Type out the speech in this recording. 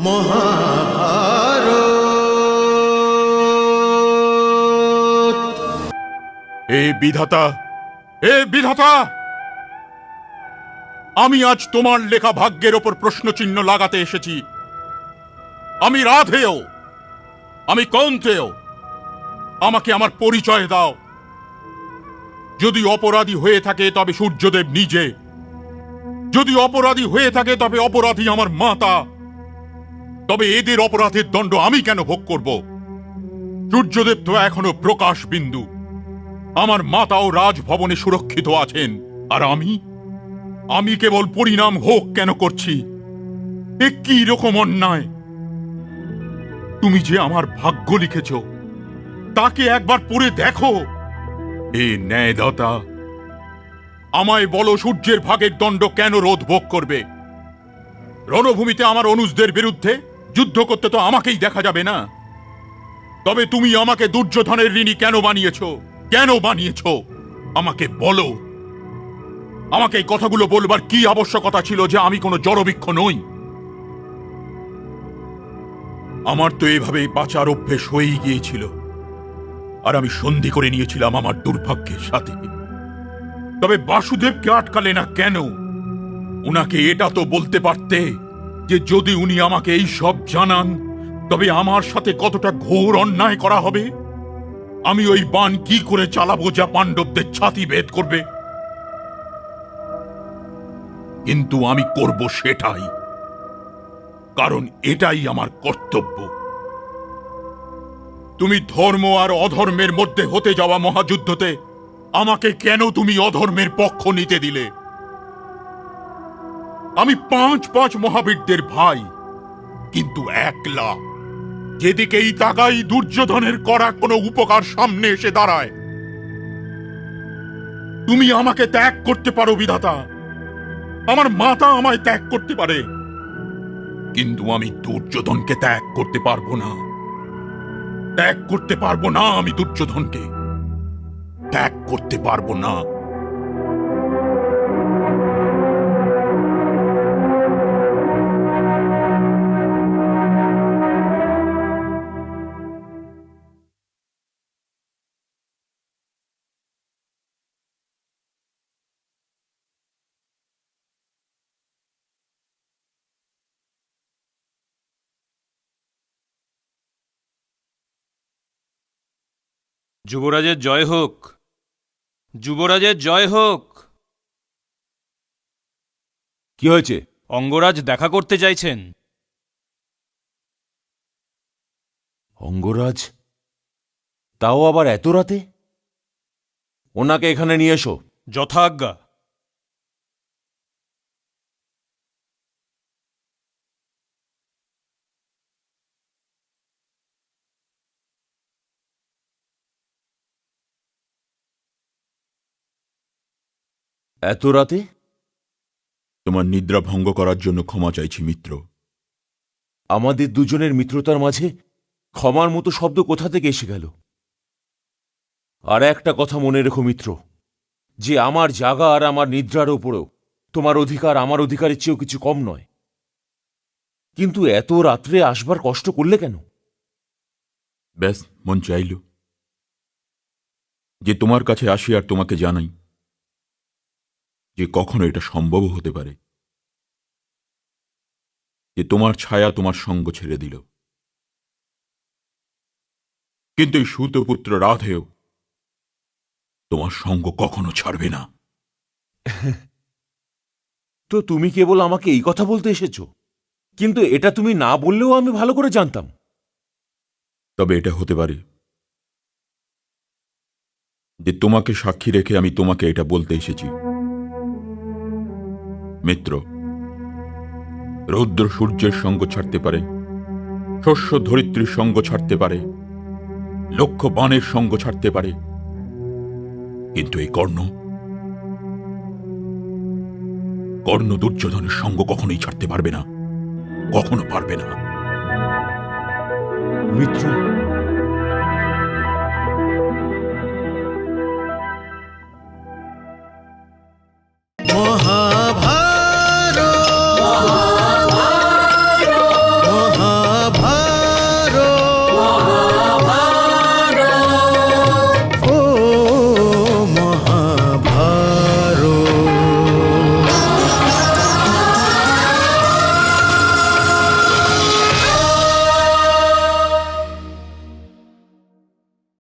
মহাভারত। এ বিধাতা, এ বিধাতা, আমি আজ তোমার লেখা ভাগ্যের ওপর প্রশ্নচিহ্ন লাগাতে এসেছি। আমি রাধেয়, আমি কৌন্তেয়, আমাকে আমার পরিচয় দাও। যদি অপরাধী হয়ে থাকে তবে সূর্যদেব নিজে, যদি অপরাধী হয়ে থাকে তবে অপরাধী আমার মাতা। তবে এদের অপরাধের দণ্ড আমি কেন ভোগ করব? সূর্যদেব তো এখনো প্রকাশ বিন্দু, আমার মাতাও রাজভবনে সুরক্ষিত আছেন, আর আমি কেবল পরিণাম হোক কেন করছি? এ কি রকম অন্যায়! তুমি যে আমার ভাগ্য লিখেছ তাকে একবার পড়ে দেখো। এ ন্যায়দাতা, আমায় বলো, সূর্যের ভাগের দণ্ড কেন রোধ ভোগ করবে? রণভূমিতে আমার অনুজদের বিরুদ্ধে যুদ্ধ করতে তো আমাকেই দেখা যাবে না। তবে তুমি আমাকে দুর্যোধনের ঋণী কেন বানিয়েছ? কেন বানিয়েছ আমাকে বলো। আমাকে এই কথাগুলো বলবার কি আবশ্যকতা ছিল যে আমি কোনো জড়বৃক্ষ নই? আমার তো এভাবেই বাঁচার অভ্যেস হয়েই গিয়েছিল, আর আমি সন্ধি করে নিয়েছিলাম আমার দুর্ভাগ্যের সাথে। তবে বাসুদেবকে আটকালে না কেন? উনাকে এটা তো বলতে পারতে যে যদি উনি আমাকে এই সব জানান তবে আমার সাথে কতটা ঘোর অন্যায় করা হবে। আমি ওই বাণ কি করে চালাবো যা পাণ্ডবদের ছাতি ভেদ করবে? কিন্তু আমি করব সেটাই, কারণ এটাই আমার কর্তব্য। তুমি ধর্ম আর অধর্মের মধ্যে হতে যাওয়া মহাযুদ্ধতে আমাকে কেন তুমি অধর্মের পক্ষ নিতে দিলে? আমি পাঁচ মহাবীরদের ভাই, কিন্তু একলা। যেদিকেই তাকাই দুর্যোধনের করা কোনো উপকার সামনে এসে দাঁড়ায়। তুমি আমাকে ত্যাগ করতে পারো বিধাতা, আমার মাতা আমায় ত্যাগ করতে পারে, কিন্তু আমি দুর্যোধনকে ত্যাগ করতে পারবো না। ত্যাগ করতে পারবো না, আমি দুর্যোধনকে ত্যাগ করতে পারবো না। যুবরাজের জয় হোক, যুবরাজের জয় হোক। কি হয়েছে? অঙ্গরাজ দেখা করতে চাইছেন। অঙ্গরাজ? তাও আবার এত রাতে? ওনাকে এখানে নিয়ে এসো। যথাজ্ঞা। এত রাতে? তোমার নিদ্রা ভঙ্গ করার জন্য ক্ষমা চাইছি মিত্র। আমাদের দুজনের মিত্রতার মাঝে ক্ষমার মতো শব্দ কোথা থেকে এসে গেল? আর একটা কথা মনে রেখো মিত্র, যে আমার জাগা আর আমার নিদ্রার ওপরেও তোমার অধিকার আমার অধিকারের চেয়েও কিছু কম নয়। কিন্তু এত রাত্রে আসবার কষ্ট করলে কেন? ব্যাস, মন চাইল যে তোমার কাছে আসি আর তোমাকে জানাই যে কখনো এটা সম্ভব হতে পারে যে তোমার ছায়া তোমার সঙ্গ ছেড়ে দিল, কিন্তু এই সুতপুত্র রাধেও তোমার সঙ্গ কখনো ছাড়বে না। তো তুমি কেবল আমাকে এই কথা বলতে এসেছো, কিন্তু এটা তুমি না বললেও আমি ভালো করে জানতাম। তবে এটা হতে পারে যে তোমাকে সাক্ষী রেখে আমি তোমাকে এটা বলতে এসেছি। মিত্র, রৌদ্র সূর্যের সঙ্গ ছাড়তে পারে, শস্য ধরিত্রীর সঙ্গ ছাড়তে পারে, লক্ষ বাণের সঙ্গ ছাড়তে পারে, কিন্তু এই কর্ণ দুর্যোধনের সঙ্গ কখনোই ছাড়তে পারবে না, কখনো পারবে না। মিত্র,